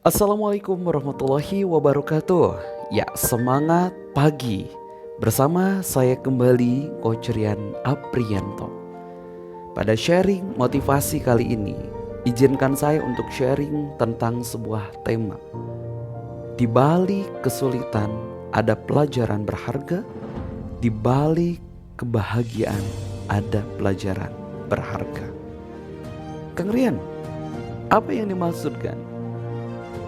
Assalamualaikum warahmatullahi wabarakatuh. Ya, semangat pagi. Bersama saya kembali Coach Rian Aprianto. Pada sharing motivasi kali ini, izinkan saya untuk sharing tentang sebuah tema. Di balik kesulitan ada pelajaran berharga, di balik kebahagiaan ada pelajaran berharga. Kang Rian, apa yang dimaksudkan?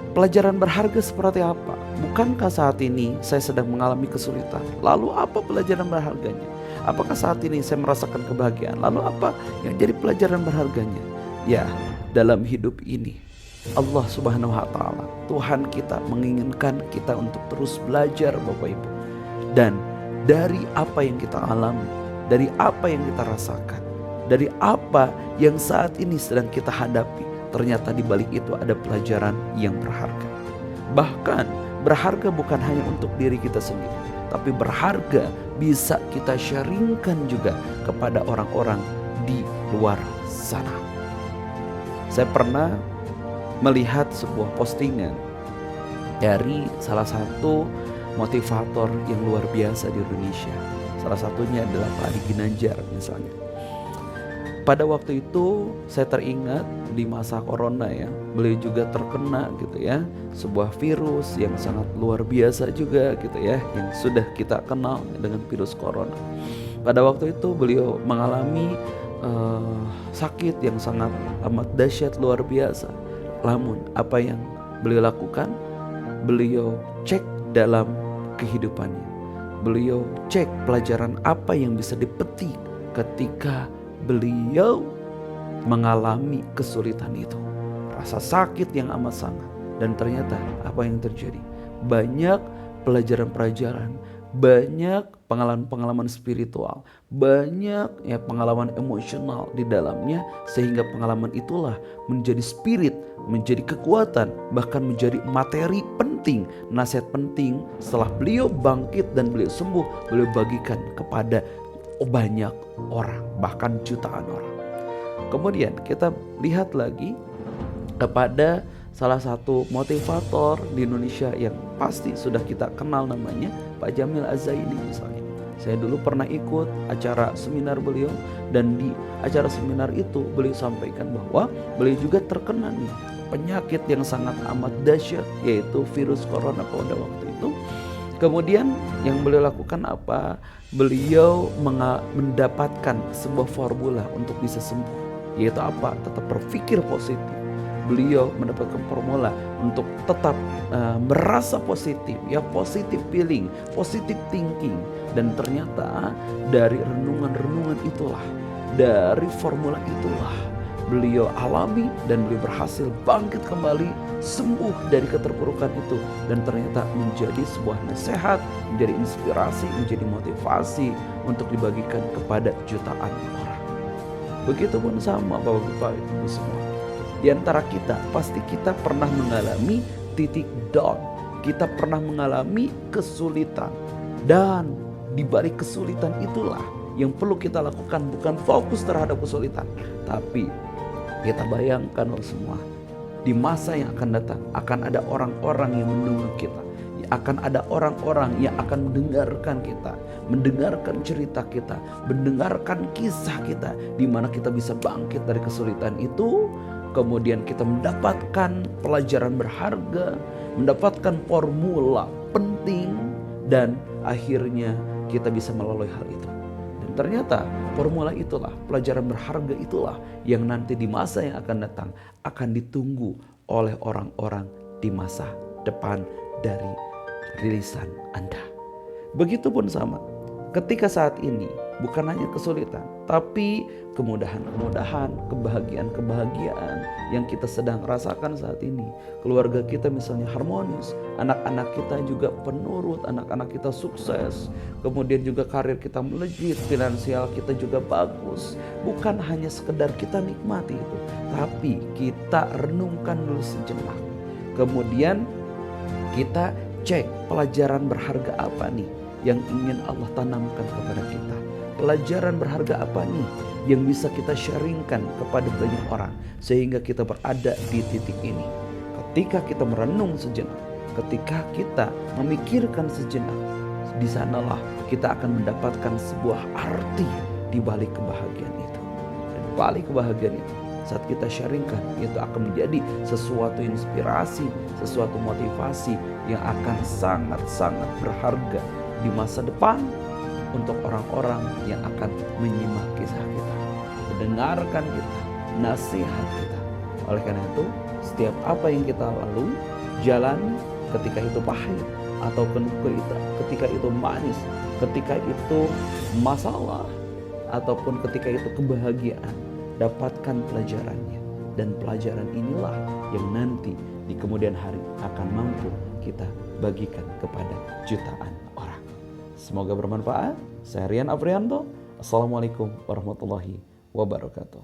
Pelajaran berharga seperti apa? Bukankah saat ini saya sedang mengalami kesulitan? Lalu apa pelajaran berharganya? Apakah saat ini saya merasakan kebahagiaan? Lalu apa yang jadi pelajaran berharganya? Ya, dalam hidup ini Allah Subhanahu wa taala, Tuhan kita menginginkan kita untuk terus belajar Bapak Ibu. Dan dari apa yang kita alami, dari apa yang kita rasakan, dari apa yang saat ini sedang kita hadapi, ternyata di balik itu ada pelajaran yang berharga. Bahkan berharga bukan hanya untuk diri kita sendiri, tapi berharga bisa kita sharingkan juga kepada orang-orang di luar sana. Saya pernah melihat sebuah postingan dari salah satu motivator yang luar biasa di Indonesia. Salah satunya adalah Pak Adi Ginanjar misalnya. Pada waktu itu saya teringat di masa corona ya, beliau juga terkena gitu ya, sebuah virus yang sangat luar biasa juga gitu ya, yang sudah kita kenal dengan virus corona. Pada waktu itu beliau mengalami sakit yang sangat amat dahsyat luar biasa. Namun apa yang beliau lakukan? Beliau cek dalam kehidupannya. Beliau cek pelajaran apa yang bisa dipetik ketika beliau mengalami kesulitan itu, rasa sakit yang amat sangat. Dan ternyata apa yang terjadi? Banyak pelajaran-pelajaran, banyak pengalaman-pengalaman spiritual, banyak ya pengalaman emosional di dalamnya, sehingga pengalaman itulah menjadi spirit, menjadi kekuatan, bahkan menjadi materi penting, nasihat penting. Setelah beliau bangkit dan beliau sembuh, beliau bagikan kepada banyak orang, bahkan jutaan orang. Kemudian kita lihat lagi kepada salah satu motivator di Indonesia yang pasti sudah kita kenal namanya, Pak Jamil Az-Zaini misalnya. Saya dulu pernah ikut acara seminar beliau, dan di acara seminar itu beliau sampaikan bahwa beliau juga terkena nih penyakit yang sangat amat dahsyat, yaitu virus corona pada waktu itu. Kemudian yang beliau lakukan apa? Beliau mendapatkan sebuah formula untuk bisa sembuh, yaitu apa? Tetap berpikir positif. Beliau mendapatkan formula untuk tetap merasa positif, ya, positive feeling, positive thinking. Dan ternyata dari renungan-renungan itulah, dari formula itulah beliau alami dan beliau berhasil bangkit kembali, sembuh dari keterpurukan itu, dan ternyata menjadi sebuah nasihat, menjadi inspirasi, menjadi motivasi untuk dibagikan kepada jutaan orang. Begitupun sama Bapak Ibu semua. Di antara kita pasti kita pernah mengalami titik down, kita pernah mengalami kesulitan, dan di balik kesulitan itulah yang perlu kita lakukan, bukan fokus terhadap kesulitan, tapi kita bayangkan loh semua, di masa yang akan datang akan ada orang-orang yang menunggu kita, akan ada orang-orang yang akan mendengarkan kita, mendengarkan cerita kita, mendengarkan kisah kita, di mana kita bisa bangkit dari kesulitan itu. Kemudian kita mendapatkan pelajaran berharga, mendapatkan formula penting, dan akhirnya kita bisa melalui hal itu. Ternyata formula itulah, pelajaran berharga itulah yang nanti di masa yang akan datang akan ditunggu oleh orang-orang di masa depan dari rilisan Anda. Begitupun sama, ketika saat ini bukan hanya kesulitan, tapi kemudahan-kemudahan, kebahagiaan-kebahagiaan yang kita sedang rasakan saat ini. Keluarga kita misalnya harmonis, anak-anak kita juga penurut, anak-anak kita sukses, kemudian juga karir kita melejit, finansial kita juga bagus. Bukan hanya sekedar kita nikmati itu, tapi kita renungkan dulu sejenak. Kemudian kita cek pelajaran berharga apa nih yang ingin Allah tanamkan kepada kita. Pelajaran berharga apa nih yang bisa kita sharingkan kepada banyak orang sehingga kita berada di titik ini. ketika kita merenung sejenak, ketika kita memikirkan sejenak, di sanalah kita akan mendapatkan sebuah arti di balik kebahagiaan itu. Dan di balik kebahagiaan itu, saat kita sharingkan, itu akan menjadi sesuatu inspirasi, sesuatu motivasi yang akan sangat-sangat berharga di masa depan untuk orang-orang yang akan menyimak kisah kita, mendengarkan kita, nasihat kita. Oleh karena itu, setiap apa yang kita lalui, jalani, ketika itu pahit ataupun ketika itu manis, ketika itu masalah ataupun ketika itu kebahagiaan, dapatkan pelajarannya. Dan pelajaran inilah yang nanti di kemudian hari akan mampu kita bagikan kepada jutaan orang. Semoga bermanfaat. Saya Rian Aprianto. Assalamualaikum warahmatullahi wabarakatuh.